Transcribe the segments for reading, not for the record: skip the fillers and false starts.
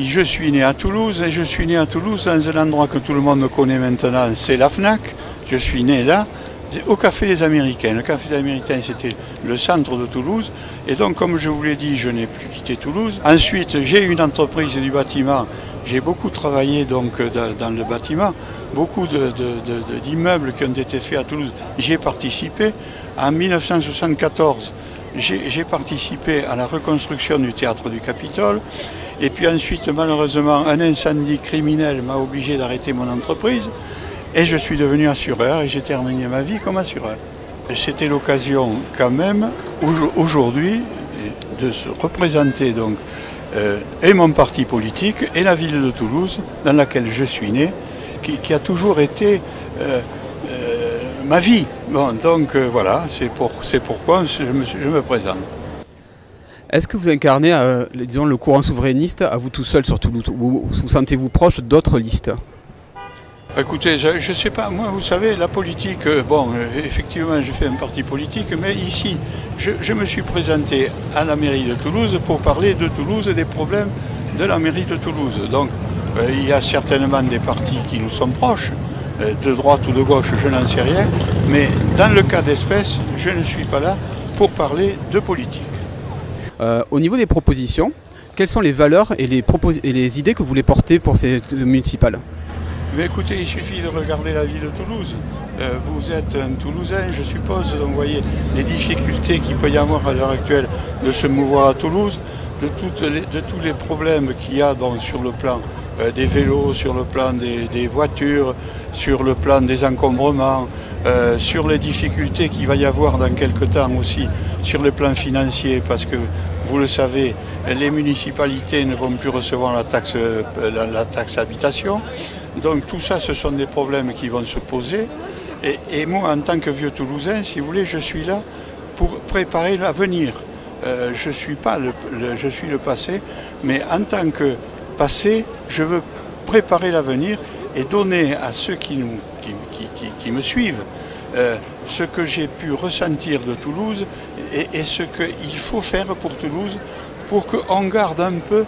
Je suis né à Toulouse et je suis né à Toulouse dans un endroit que tout le monde connaît maintenant, c'est la FNAC. Je suis né là, au Café des Américains. Le Café des Américains, c'était le centre de Toulouse. Et donc, comme je vous l'ai dit, je n'ai plus quitté Toulouse. Ensuite, j'ai une entreprise du bâtiment. J'ai beaucoup travaillé donc dans le bâtiment. Beaucoup d'immeubles qui ont été faits à Toulouse, j'ai participé. En 1974, j'ai participé à la reconstruction du théâtre du Capitole. Et puis ensuite, malheureusement, un incendie criminel m'a obligé d'arrêter mon entreprise. Et je suis devenu assureur et j'ai terminé ma vie comme assureur. C'était l'occasion quand même, aujourd'hui, de se représenter donc, et mon parti politique et la ville de Toulouse, dans laquelle je suis né, qui a toujours été ma vie. Bon, donc voilà, c'est pourquoi je me présente. Est-ce que vous incarnez, disons, le courant souverainiste à vous tout seul sur Toulouse, ou vous sentez-vous proche d'autres listes? Écoutez, je ne sais pas, moi vous savez, la politique, bon, effectivement je fais un parti politique, mais ici, je me suis présenté à la mairie de Toulouse pour parler de Toulouse et des problèmes de la mairie de Toulouse. Donc il y a certainement des partis qui nous sont proches, de droite ou de gauche, je n'en sais rien, mais dans le cas d'espèce, je ne suis pas là pour parler de politique. Au niveau des propositions, quelles sont les valeurs et les idées que vous voulez porter pour ces municipales? Mais écoutez, il suffit de regarder la ville de Toulouse. Vous êtes un Toulousain, je suppose, donc vous voyez les difficultés qu'il peut y avoir à l'heure actuelle de se mouvoir à Toulouse, de tous les problèmes qu'il y a donc, sur le plan des vélos, sur le plan des voitures, sur le plan des encombrements, sur les difficultés qu'il va y avoir dans quelques temps aussi sur le plan financier, parce que vous le savez, les municipalités ne vont plus recevoir la taxe habitation. Donc tout ça, ce sont des problèmes qui vont se poser. Et moi, en tant que vieux Toulousain, si vous voulez, je suis là pour préparer l'avenir. Je suis le passé, mais en tant que passé, je veux préparer l'avenir et donner à ceux qui me suivent ce que j'ai pu ressentir de Toulouse et ce qu'il faut faire pour Toulouse pour qu'on garde un peu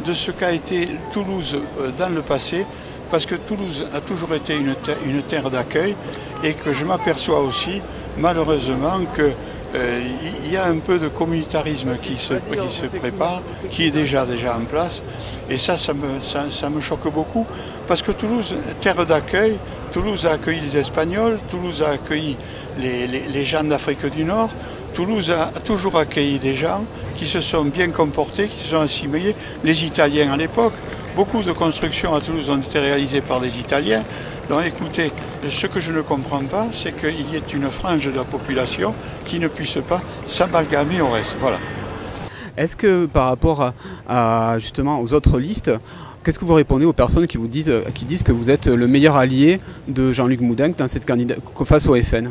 de ce qu'a été Toulouse dans le passé. Parce que Toulouse a toujours été une terre d'accueil et que je m'aperçois aussi, malheureusement, qu'il y a un peu de communautarisme qui se prépare, qui est déjà en place. Et ça me choque beaucoup, parce que Toulouse, terre d'accueil, Toulouse a accueilli les Espagnols, Toulouse a accueilli les gens d'Afrique du Nord, Toulouse a toujours accueilli des gens qui se sont bien comportés, qui se sont assimilés, les Italiens à l'époque. Beaucoup de constructions à Toulouse ont été réalisées par les Italiens. Donc écoutez, ce que je ne comprends pas, c'est qu'il y ait une frange de la population qui ne puisse pas s'amalgamer au reste. Voilà. Est-ce que par rapport justement aux autres listes, qu'est-ce que vous répondez aux personnes qui disent que vous êtes le meilleur allié de Jean-Luc Moudenc dans cette candidature face au FN?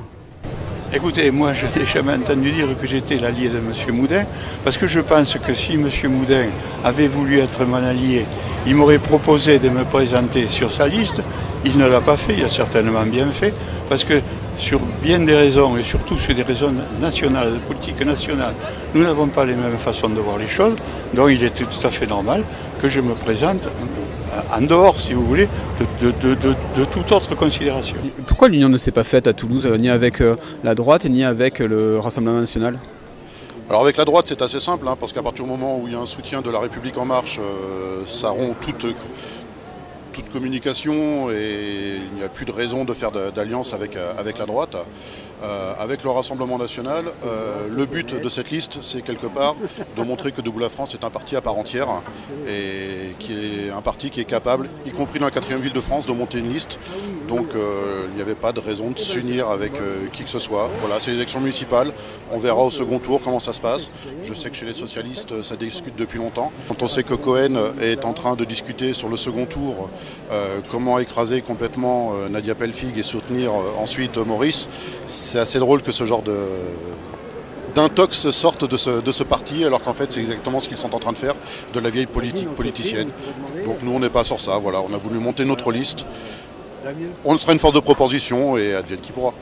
Écoutez, moi je n'ai jamais entendu dire que j'étais l'allié de M. Moudenc, parce que je pense que si M. Moudenc avait voulu être mon allié, il m'aurait proposé de me présenter sur sa liste. Il ne l'a pas fait, il a certainement bien fait, parce que sur bien des raisons, et surtout sur des raisons nationales, de politique nationale, nous n'avons pas les mêmes façons de voir les choses, donc il était tout à fait normal que je me présente en dehors, si vous voulez, de toute autre considération. Pourquoi l'union ne s'est pas faite à Toulouse, ni avec la droite, ni avec le Rassemblement national? Alors avec la droite, c'est assez simple, parce qu'à partir du moment où il y a un soutien de La République En Marche, ça rompt toute communication et il n'y a plus de raison de faire d'alliance avec la droite. Avec le Rassemblement national, le but de cette liste, c'est quelque part de montrer que Debout la France est un parti à part entière et qui est un parti qui est capable, y compris dans la 4e ville de France, de monter une liste. Donc il n'y avait pas de raison de s'unir avec qui que ce soit. Voilà, c'est les élections municipales. On verra au second tour comment ça se passe. Je sais que chez les socialistes, ça discute depuis longtemps. Quand on sait que Cohen est en train de discuter sur le second tour comment écraser complètement Nadia Pelfig et soutenir ensuite Maurice, c'est assez drôle que ce genre d'intox sorte de ce parti, alors qu'en fait c'est exactement ce qu'ils sont en train de faire, de la vieille politique politicienne. Donc nous on n'est pas sur ça, voilà, on a voulu monter notre liste. On sera une force de proposition et advienne qui pourra.